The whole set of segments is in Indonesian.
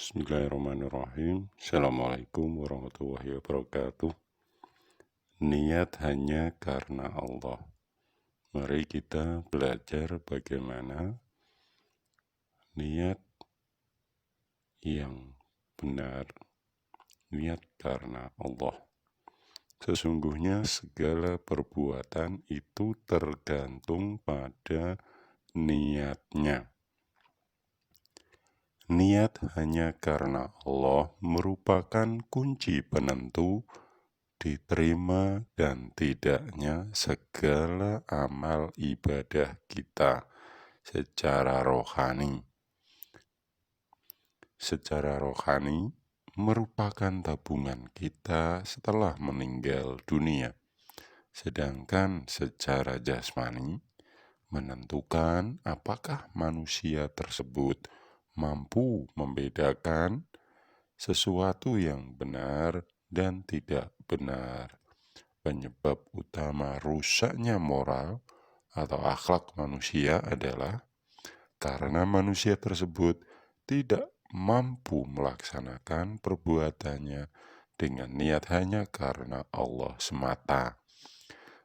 Bismillahirrahmanirrahim. Assalamualaikum warahmatullahi wabarakatuh. Niat hanya karena Allah. Mari kita belajar bagaimana niat yang benar, niat karena Allah. Sesungguhnya segala perbuatan itu tergantung pada niatnya. Niat hanya karena Allah merupakan kunci penentu diterima dan tidaknya segala amal ibadah kita secara rohani. Secara rohani merupakan tabungan kita setelah meninggal dunia. Sedangkan secara jasmani menentukan apakah manusia tersebut mampu membedakan sesuatu yang benar dan tidak benar. Penyebab utama rusaknya moral atau akhlak manusia adalah karena manusia tersebut tidak mampu melaksanakan perbuatannya dengan niat hanya karena Allah semata.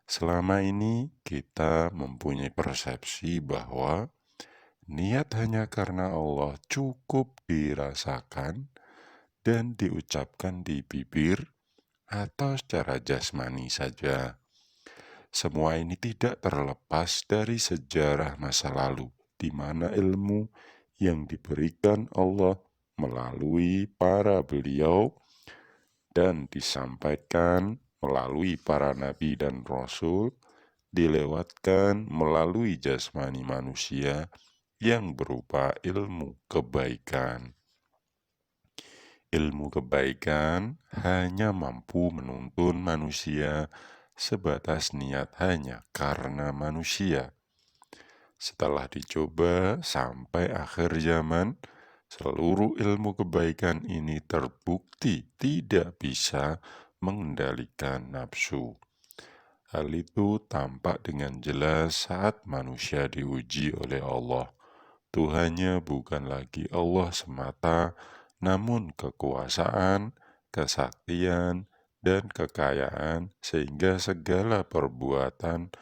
Selama ini kita mempunyai persepsi bahwa niat hanya karena Allah cukup dirasakan dan diucapkan di bibir atau secara jasmani saja. Semua ini tidak terlepas dari sejarah masa lalu, di mana ilmu yang diberikan Allah melalui para beliau dan disampaikan melalui para nabi dan rasul, dilewatkan melalui jasmani manusia yang berupa ilmu kebaikan. Ilmu kebaikan hanya mampu menuntun manusia sebatas niat hanya karena manusia. Setelah dicoba sampai akhir zaman, seluruh ilmu kebaikan ini terbukti tidak bisa mengendalikan nafsu. Hal itu tampak dengan jelas saat manusia diuji oleh Allah. Tuhannya bukan lagi Allah semata, namun kekuasaan, kesaktian, dan kekayaan, sehingga segala perbuatan,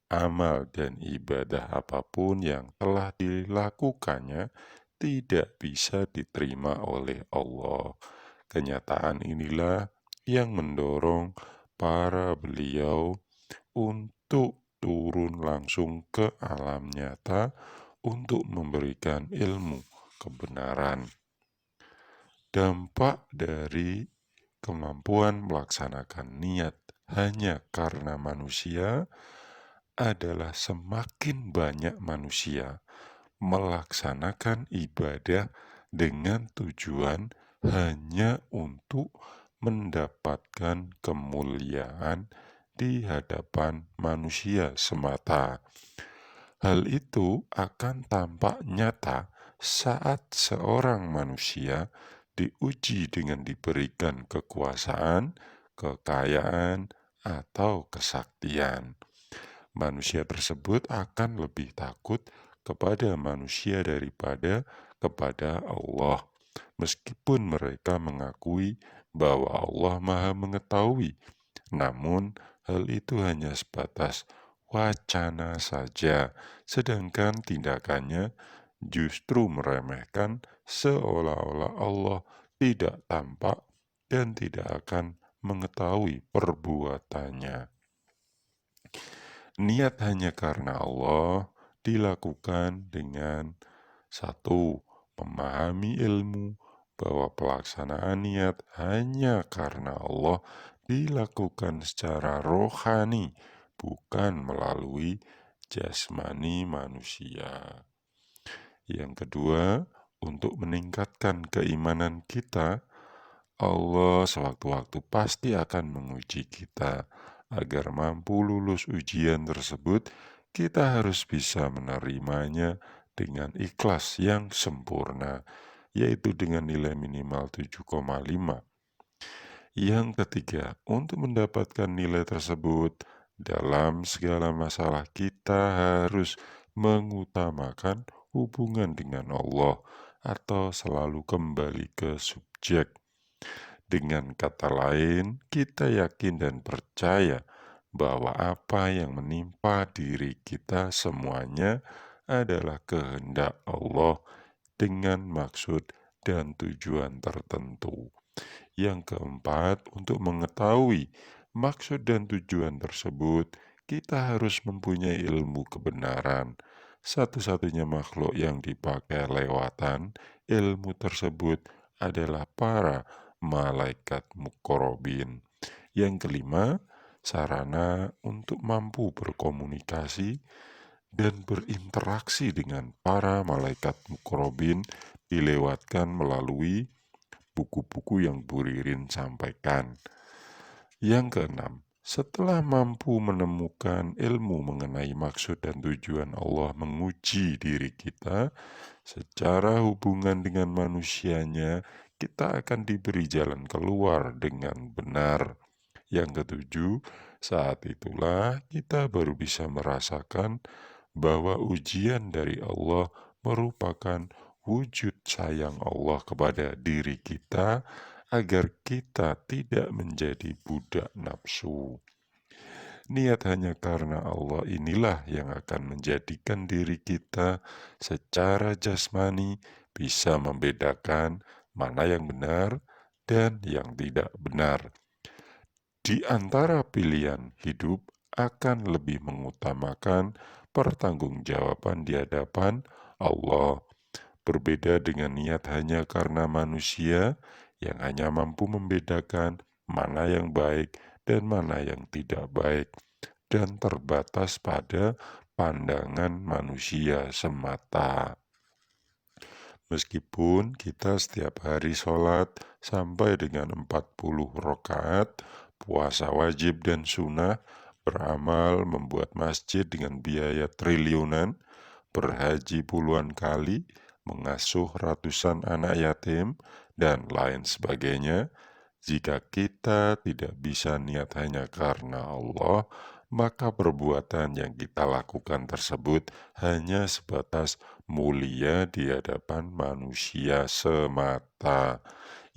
amal, dan ibadah apapun yang telah dilakukannya tidak bisa diterima oleh Allah. Kenyataan inilah yang mendorong para beliau untuk turun langsung ke alam nyata untuk memberikan ilmu kebenaran. Dampak dari kemampuan melaksanakan niat hanya karena manusia adalah semakin banyak manusia melaksanakan ibadah dengan tujuan hanya untuk mendapatkan kemuliaan di hadapan manusia semata. Hal itu akan tampak nyata saat seorang manusia diuji dengan diberikan kekuasaan, kekayaan, atau kesaktian. Manusia tersebut akan lebih takut kepada manusia daripada kepada Allah, meskipun mereka mengakui bahwa Allah Maha Mengetahui. Namun, hal itu hanya sebatas wacana saja, sedangkan tindakannya justru meremehkan seolah-olah Allah tidak tampak dan tidak akan mengetahui perbuatannya. Niat hanya karena Allah dilakukan dengan satu, memahami ilmu bahwa pelaksanaan niat hanya karena Allah dilakukan secara rohani, bukan melalui jasmani manusia. Yang kedua, untuk meningkatkan keimanan kita, Allah sewaktu-waktu pasti akan menguji kita. Agar mampu lulus ujian tersebut, kita harus bisa menerimanya dengan ikhlas yang sempurna, yaitu dengan nilai minimal 7,5. Yang ketiga, untuk mendapatkan nilai tersebut, dalam segala masalah kita harus mengutamakan hubungan dengan Allah atau selalu kembali ke subjek. Dengan kata lain, kita yakin dan percaya bahwa apa yang menimpa diri kita semuanya adalah kehendak Allah dengan maksud dan tujuan tertentu. Yang keempat, untuk mengetahui maksud dan tujuan tersebut, kita harus mempunyai ilmu kebenaran. Satu-satunya makhluk yang dipakai lewatan ilmu tersebut adalah para malaikat mukorobin. Yang kelima, sarana untuk mampu berkomunikasi dan berinteraksi dengan para malaikat mukorobin dilewatkan melalui buku-buku yang Bu Ririn sampaikan. Yang keenam, setelah mampu menemukan ilmu mengenai maksud dan tujuan Allah menguji diri kita, secara hubungan dengan manusianya, kita akan diberi jalan keluar dengan benar. Yang ketujuh, saat itulah kita baru bisa merasakan bahwa ujian dari Allah merupakan wujud sayang Allah kepada diri kita agar kita tidak menjadi budak nafsu. Niat hanya karena Allah inilah yang akan menjadikan diri kita secara jasmani bisa membedakan mana yang benar dan yang tidak benar. Di antara pilihan hidup akan lebih mengutamakan pertanggungjawaban di hadapan Allah. Berbeda dengan niat hanya karena manusia yang hanya mampu membedakan mana yang baik dan mana yang tidak baik, dan terbatas pada pandangan manusia semata. Meskipun kita setiap hari sholat sampai dengan 40 rakaat, puasa wajib dan sunnah, beramal membuat masjid dengan biaya triliunan, berhaji puluhan kali, mengasuh ratusan anak yatim, dan lain sebagainya, jika kita tidak bisa niat hanya karena Allah, maka perbuatan yang kita lakukan tersebut hanya sebatas mulia di hadapan manusia semata,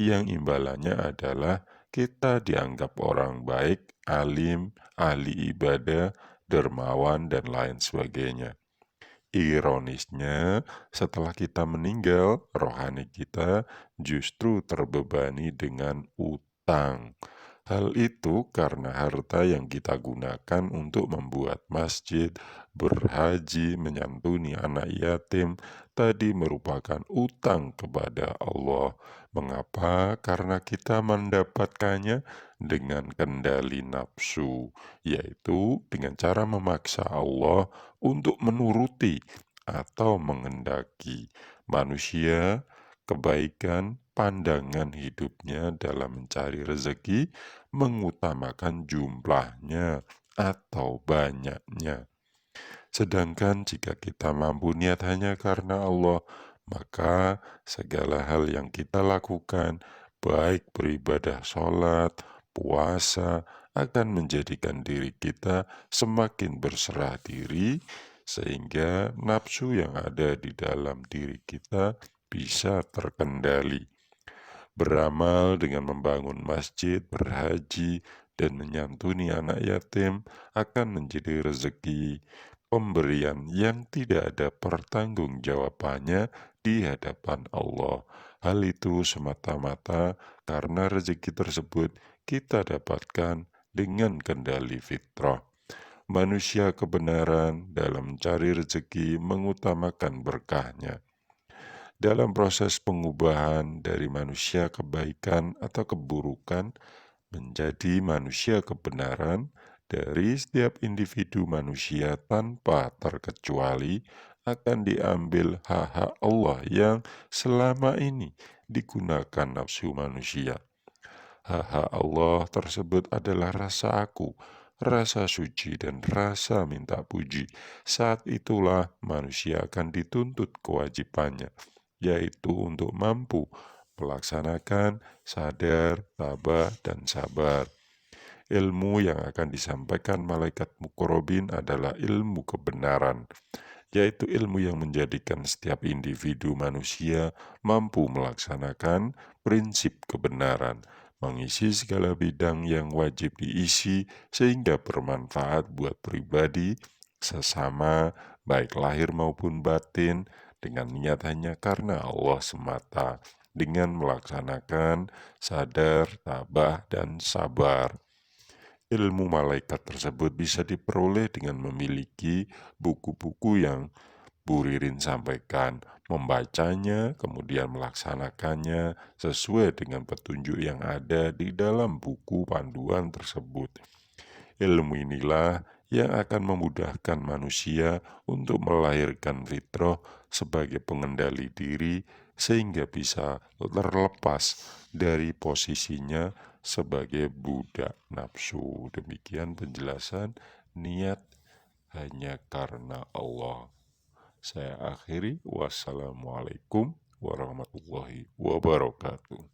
yang imbalannya adalah kita dianggap orang baik, alim, ahli ibadah, dermawan, dan lain sebagainya. Ironisnya, setelah kita meninggal, rohani kita justru terbebani dengan utang. Hal itu karena harta yang kita gunakan untuk membuat masjid, berhaji, menyantuni anak yatim tadi merupakan utang kepada Allah. Mengapa? Karena kita mendapatkannya dengan kendali nafsu, yaitu dengan cara memaksa Allah untuk menuruti atau mengendaki manusia kebaikan pandangan hidupnya dalam mencari rezeki mengutamakan jumlahnya atau banyaknya. Sedangkan jika kita mampu niat hanya karena Allah, maka segala hal yang kita lakukan, baik beribadah sholat, puasa, akan menjadikan diri kita semakin berserah diri, sehingga nafsu yang ada di dalam diri kita bisa terkendali. Beramal dengan membangun masjid, berhaji, dan menyantuni anak yatim akan menjadi rezeki pemberian yang tidak ada pertanggungjawabannya di hadapan Allah. Hal itu semata-mata karena rezeki tersebut kita dapatkan dengan kendali fitrah. Manusia kebenaran dalam mencari rezeki mengutamakan berkahnya. Dalam proses pengubahan dari manusia kebaikan atau keburukan menjadi manusia kebenaran, dari setiap individu manusia tanpa terkecuali akan diambil hak-hak Allah yang selama ini digunakan nafsu manusia. Hak-hak Allah tersebut adalah rasa aku, rasa suci, dan rasa minta puji. Saat itulah manusia akan dituntut kewajibannya, yaitu untuk mampu melaksanakan sadar, tabah, dan sabar. Ilmu yang akan disampaikan malaikat mukorobin adalah ilmu kebenaran yaitu ilmu yang menjadikan setiap individu manusia mampu melaksanakan prinsip kebenaran, mengisi segala bidang yang wajib diisi sehingga bermanfaat buat pribadi, sesama, baik lahir maupun batin, dengan niat hanya karena Allah semata, dengan melaksanakan sadar, tabah, dan sabar. Ilmu malaikat tersebut bisa diperoleh dengan memiliki buku-buku yang Bu Ririn sampaikan, membacanya, kemudian melaksanakannya sesuai dengan petunjuk yang ada di dalam buku panduan tersebut. Ilmu inilah yang akan memudahkan manusia untuk melahirkan fitrah sebagai pengendali diri sehingga bisa terlepas dari posisinya sebagai budak nafsu. Demikian penjelasan niat hanya karena Allah. Saya akhiri. Wassalamualaikum warahmatullahi wabarakatuh.